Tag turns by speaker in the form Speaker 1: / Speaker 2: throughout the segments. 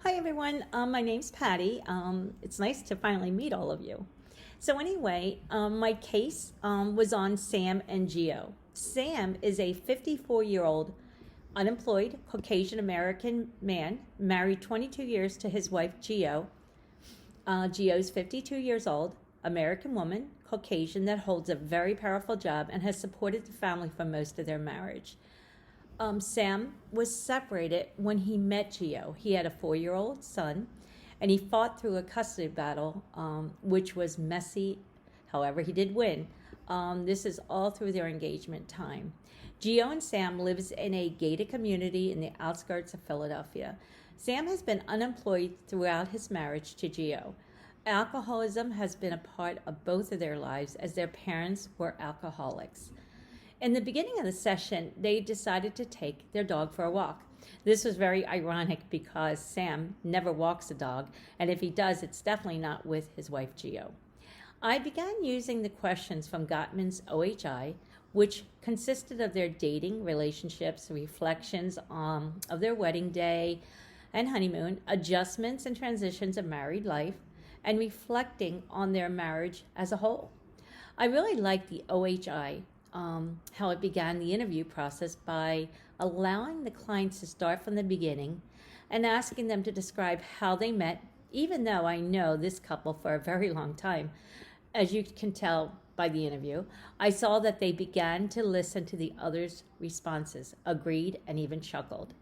Speaker 1: Hi everyone, my name's Patty. It's nice to finally meet all of you. So anyway, my case was on Sam and Gio. Sam is a 54-year-old unemployed Caucasian American man, married 22 years to his wife Gio. Gio's 52 years old, American woman, Caucasian that holds a very powerful job and has supported the family for most of their marriage. Sam was separated when he met Gio. He had a 4-year-old son, and he fought through a custody battle, which was messy. However, he did win. This is all through their engagement time. Gio and Sam lives in a gated community in the outskirts of Philadelphia. Sam has been unemployed throughout his marriage to Gio. Alcoholism has been a part of both of their lives as their parents were alcoholics. In the beginning of the session, they decided to take their dog for a walk. This was very ironic because Sam never walks a dog, and if he does, it's definitely not with his wife Gio. I began using the questions from Gottman's OHI, which consisted of their dating, relationships, reflections of their wedding day and honeymoon, adjustments and transitions of married life, and reflecting on their marriage as a whole. I really like the OHI. How it began the interview process by allowing the clients to start from the beginning and asking them to describe how they met, even though I know this couple for a very long time. As you can tell by the interview, I saw that they began to listen to the others' responses, agreed, and even chuckled.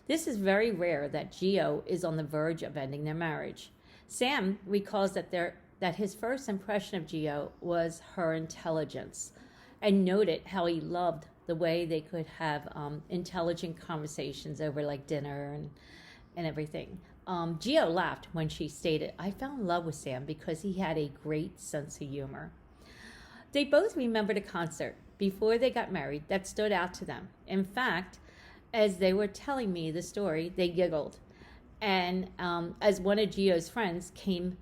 Speaker 1: This is very rare that Gio is on the verge of ending their marriage. Sam recalls that his first impression of Gio was her intelligence, and noted how he loved the way they could have intelligent conversations over like dinner and everything. Gio laughed when she stated, "I fell in love with Sam because he had a great sense of humor." They both remembered a concert before they got married that stood out to them. In fact, as they were telling me the story, they giggled. And as one of Gio's friends came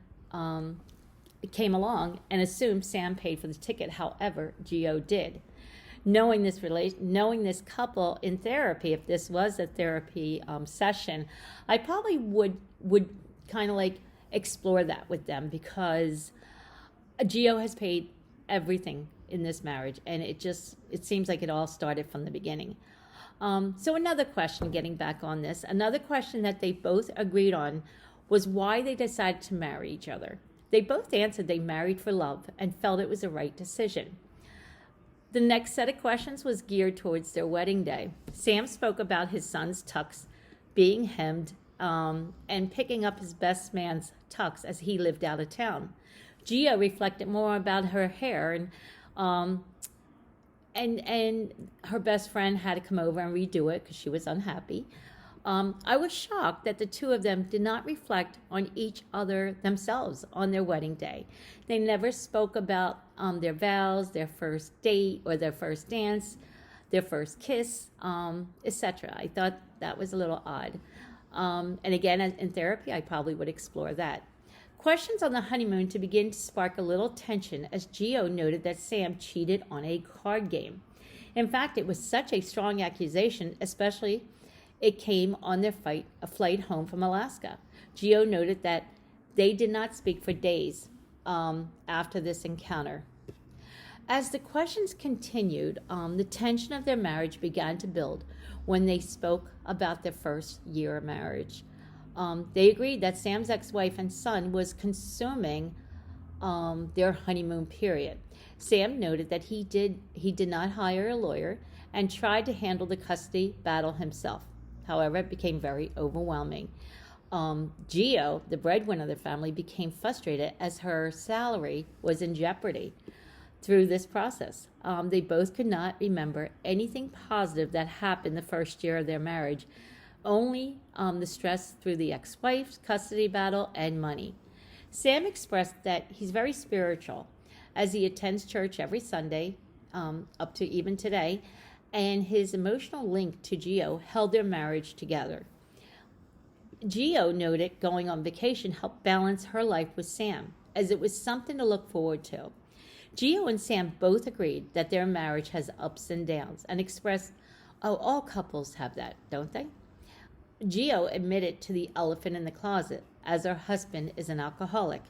Speaker 1: along and assumed Sam paid for the ticket. However, Gio did. Knowing this couple in therapy, if this was a therapy session, I probably would kind of like explore that with them because Gio has paid everything in this marriage, and it seems like it all started from the beginning. So another question, getting back on this, another question that they both agreed on was why they decided to marry each other. They both answered they married for love and felt it was the right decision. The next set of questions was geared towards their wedding day. Sam spoke about his son's tux being hemmed and picking up his best man's tux as he lived out of town. Gio reflected more about her hair and her best friend had to come over and redo it because she was unhappy. I was shocked that the two of them did not reflect on each other themselves on their wedding day. They never spoke about their vows, their first date or their first dance, their first kiss, etc. I thought that was a little odd. And again, in therapy, I probably would explore that. Questions on the honeymoon to begin to spark a little tension as Gio noted that Sam cheated on a card game. In fact, it was such a strong accusation, especially it came on their flight home from Alaska. Gio noted that they did not speak for days after this encounter. As the questions continued, the tension of their marriage began to build when they spoke about their first year of marriage. They agreed that Sam's ex-wife and son was consuming their honeymoon period. Sam noted that he did not hire a lawyer and tried to handle the custody battle himself. However, it became very overwhelming. Gio, the breadwinner of the family, became frustrated as her salary was in jeopardy through this process. They both could not remember anything positive that happened the first year of their marriage, only the stress through the ex-wife's custody battle and money. Sam expressed that he's very spiritual as he attends church every Sunday, up to even today, and his emotional link to Gio held their marriage together. Gio noted going on vacation helped balance her life with Sam, as it was something to look forward to. Gio and Sam both agreed that their marriage has ups and downs and expressed, oh, all couples have that, don't they? Gio admitted to the elephant in the closet, as her husband is an alcoholic.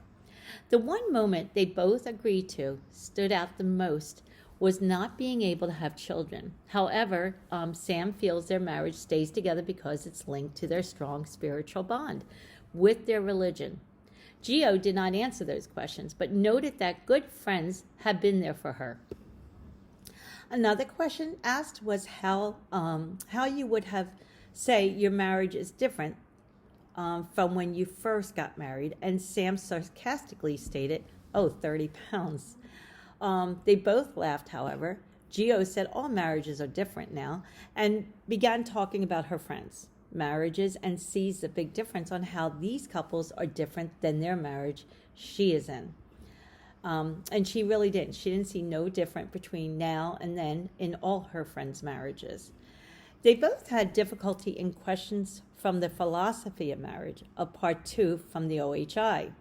Speaker 1: The one moment they both agreed to stood out the most was not being able to have children. However, Sam feels their marriage stays together because it's linked to their strong spiritual bond with their religion. Gio did not answer those questions, but noted that good friends had been there for her. Another question asked was how you would have say your marriage is different from when you first got married, and Sam sarcastically stated, "Oh, 30 pounds." They both laughed, however. Gio said all marriages are different now and began talking about her friends' marriages and sees the big difference on how these couples are different than their marriage she is in. And she really didn't. She didn't see no different between now and then in all her friends' marriages. They both had difficulty in questions from the philosophy of marriage, of part 2 from the OHI.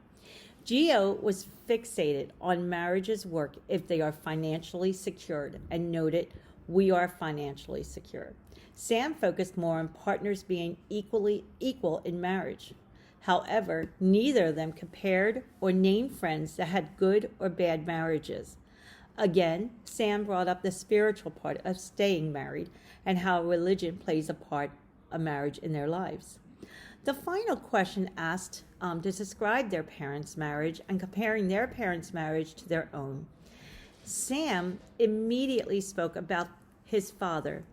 Speaker 1: Gio was fixated on marriage's work if they are financially secured and noted, "We are financially secure." Sam focused more on partners being equal in marriage. However, neither of them compared or named friends that had good or bad marriages. Again, Sam brought up the spiritual part of staying married and how religion plays a part of marriage in their lives. The final question asked to describe their parents' marriage and comparing their parents' marriage to their own. Sam immediately spoke about his father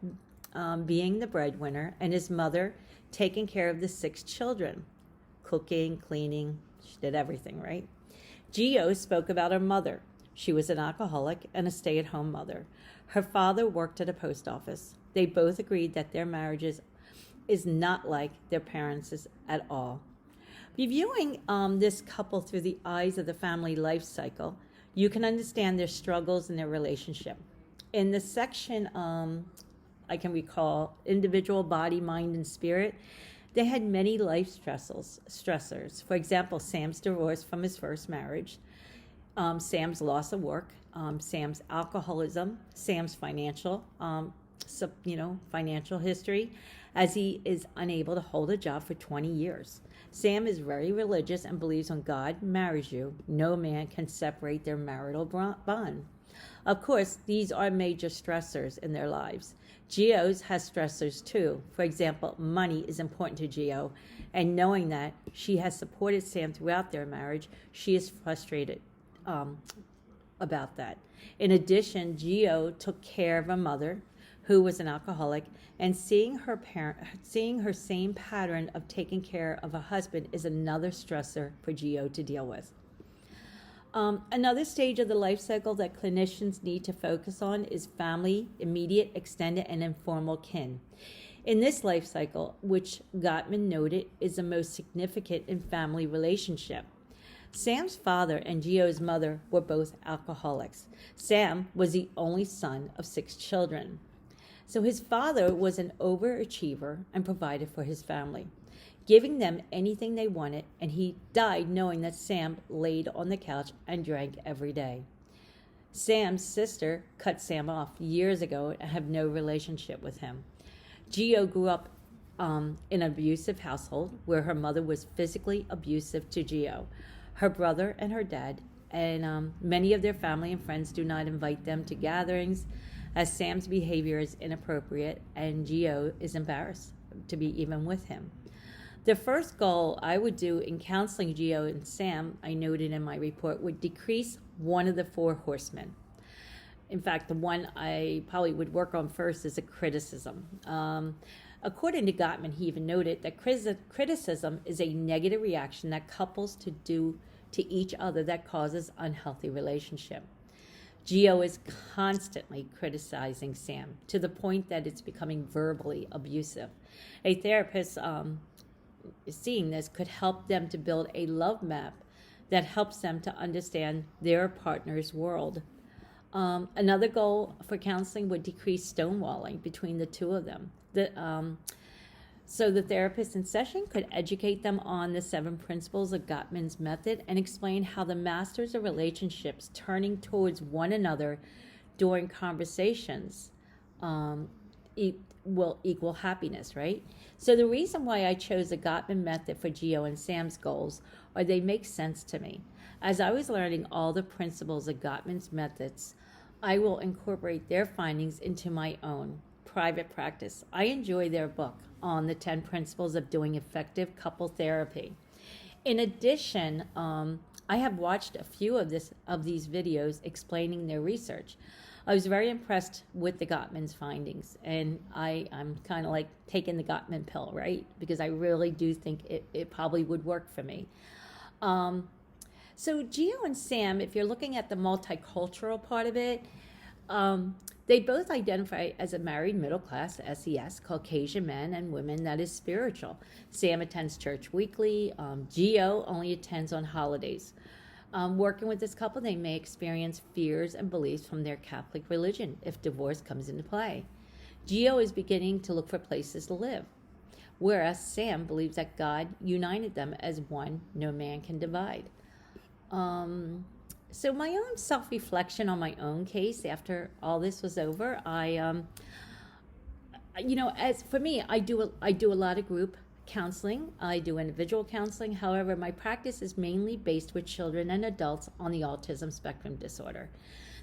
Speaker 1: being the breadwinner and his mother taking care of the 6 children, cooking, cleaning, she did everything, right? Gio spoke about her mother. She was an alcoholic and a stay-at-home mother. Her father worked at a post office. They both agreed that their marriages is not like their parents' at all. Reviewing this couple through the eyes of the family life cycle, you can understand their struggles in their relationship. In the section I can recall, individual body, mind, and spirit, they had many life stressors. For example, Sam's divorce from his first marriage, Sam's loss of work, Sam's alcoholism, Sam's financial history, as he is unable to hold a job for 20 years. Sam is very religious and believes when God marries you, no man can separate their marital bond. Of course, these are major stressors in their lives. Gio's has stressors too. For example, money is important to Gio, and knowing that she has supported Sam throughout their marriage, she is frustrated about that. In addition, Gio took care of a mother who was an alcoholic, and seeing her same pattern of taking care of a husband is another stressor for Gio to deal with. Another stage of the life cycle that clinicians need to focus on is family, immediate, extended, and informal kin. In this life cycle, which Gottman noted is the most significant in family relationship. Sam's father and Gio's mother were both alcoholics. Sam was the only son of 6 children. So his father was an overachiever and provided for his family, giving them anything they wanted, and he died knowing that Sam laid on the couch and drank every day. Sam's sister cut Sam off years ago and have no relationship with him. Gio grew up in an abusive household where her mother was physically abusive to Gio, her brother, and her dad, and many of their family and friends do not invite them to gatherings as Sam's behavior is inappropriate and Gio is embarrassed to be even with him. The first goal I would do in counseling Gio and Sam, I noted in my report, would decrease one of the 4 horsemen. In fact, the one I probably would work on first is a criticism. According to Gottman, he even noted that criticism is a negative reaction that couples do to each other that causes unhealthy relationship. Gio is constantly criticizing Sam to the point that it's becoming verbally abusive. A therapist seeing this could help them to build a love map that helps them to understand their partner's world. Another goal for counseling would decrease stonewalling between the two of them. So the therapist in session could educate them on the 7 principles of Gottman's method and explain how the masters of relationships turning towards one another during conversations will equal happiness, right? So the reason why I chose the Gottman method for Geo and Sam's goals are they make sense to me. As I was learning all the principles of Gottman's methods, I will incorporate their findings into my own private practice. I enjoy their book on the 10 principles of doing effective couple therapy. In addition, I have watched a few of these videos explaining their research. I was very impressed with the Gottman's findings, and I'm kind of like taking the Gottman pill, right? Because I really do think it probably would work for me. So Geo and Sam, if you're looking at the multicultural part of it, they both identify as a married middle class SES, Caucasian men and women that is spiritual. Sam attends church weekly. Geo only attends on holidays. Working with this couple, they may experience fears and beliefs from their Catholic religion if divorce comes into play. Geo is beginning to look for places to live, whereas Sam believes that God united them as one no man can divide. So my own self-reflection on my own case after all this was over, as for me, I do a lot of group counseling. I do individual counseling. However, my practice is mainly based with children and adults on the autism spectrum disorder.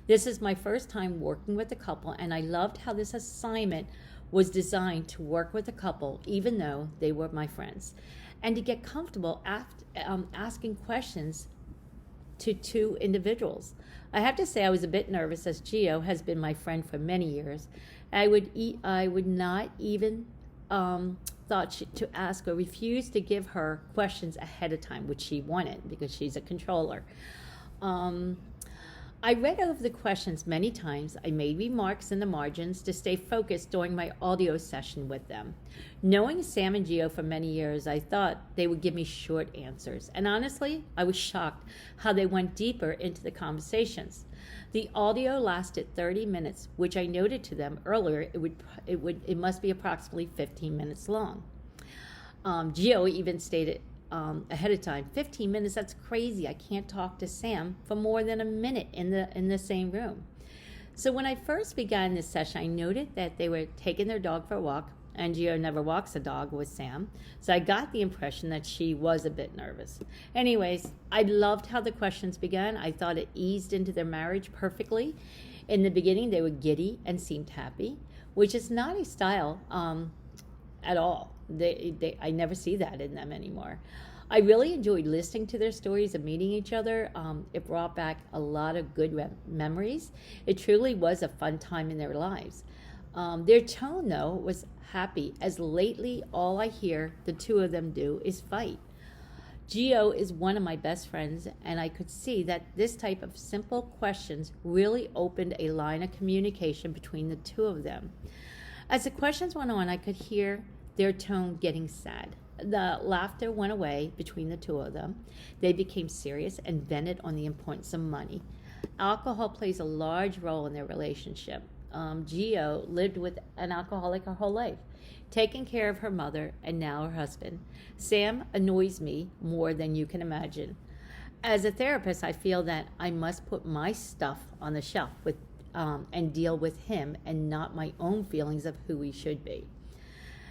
Speaker 1: This is my first time working with a couple, and I loved how this assignment was designed to work with a couple, even though they were my friends, and to get comfortable asking questions to two individuals. I have to say I was a bit nervous, as Geo has been my friend for many years. I would not even thought to ask or refuse to give her questions ahead of time, which she wanted because she's a controller. I read over the questions many times. I made remarks in the margins to stay focused during my audio session with them. Knowing Sam and Geo for many years, I thought they would give me short answers. And honestly, I was shocked how they went deeper into the conversations. The audio lasted 30 minutes, which I noted to them earlier it must be approximately 15 minutes long. Geo even stated ahead of time, 15 minutes, that's crazy. I can't talk to Sam for more than a minute in the same room. So when I first began this session, I noted that they were taking their dog for a walk, and Geo never walks a dog with Sam, so I got the impression that she was a bit nervous. Anyways, I loved how the questions began. I thought it eased into their marriage perfectly. In the beginning, they were giddy and seemed happy, which is not a style at all. I never see that in them anymore. I really enjoyed listening to their stories of meeting each other. It brought back a lot of good memories. It truly was a fun time in their lives. Their tone, though, was happy, as lately all I hear the two of them do is fight. Geo is one of my best friends, and I could see that this type of simple questions really opened a line of communication between the two of them. As the questions went on, I could hear their tone getting sad. The laughter went away between the two of them. They became serious and vented on the importance of money. Alcohol plays a large role in their relationship. Geo lived with an alcoholic her whole life, taking care of her mother and now her husband. Sam annoys me more than you can imagine. As a therapist, I feel that I must put my stuff on the shelf and deal with him and not my own feelings of who he should be.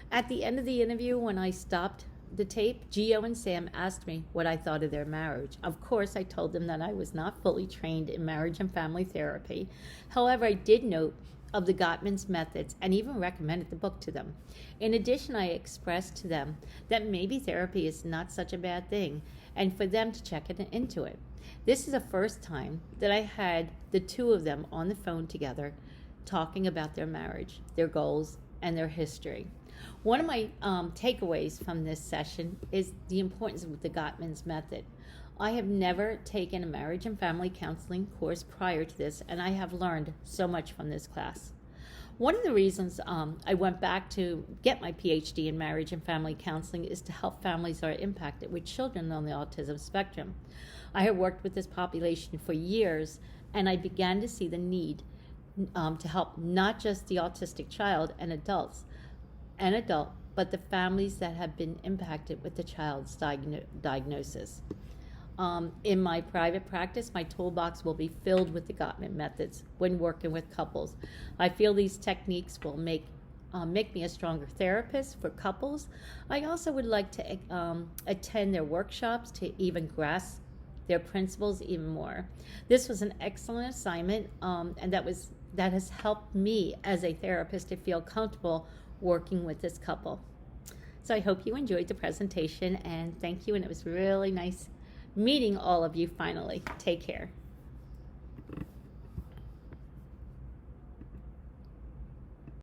Speaker 1: At the end of the interview, when I stopped the tape, Geo and Sam asked me what I thought of their marriage. Of course, I told them that I was not fully trained in marriage and family therapy. However, I did note of the Gottman's methods and even recommended the book to them. In addition, I expressed to them that maybe therapy is not such a bad thing and for them to check into it. This is the first time that I had the two of them on the phone together talking about their marriage, their goals, and their history. One of my takeaways from this session is the importance of the Gottman's method. I have never taken a marriage and family counseling course prior to this, and I have learned so much from this class. One of the reasons I went back to get my PhD in marriage and family counseling is to help families that are impacted with children on the autism spectrum. I have worked with this population for years, and I began to see the need to help not just the autistic child and adult, but the families that have been impacted with the child's diagnosis. In my private practice, my toolbox will be filled with the Gottman methods when working with couples. I feel these techniques will make make me a stronger therapist for couples. I also would like to attend their workshops to even grasp their principles even more. This was an excellent assignment, and that has helped me as a therapist to feel comfortable working with this couple. So I hope you enjoyed the presentation, and thank you, and it was really nice meeting all of you finally. Take care.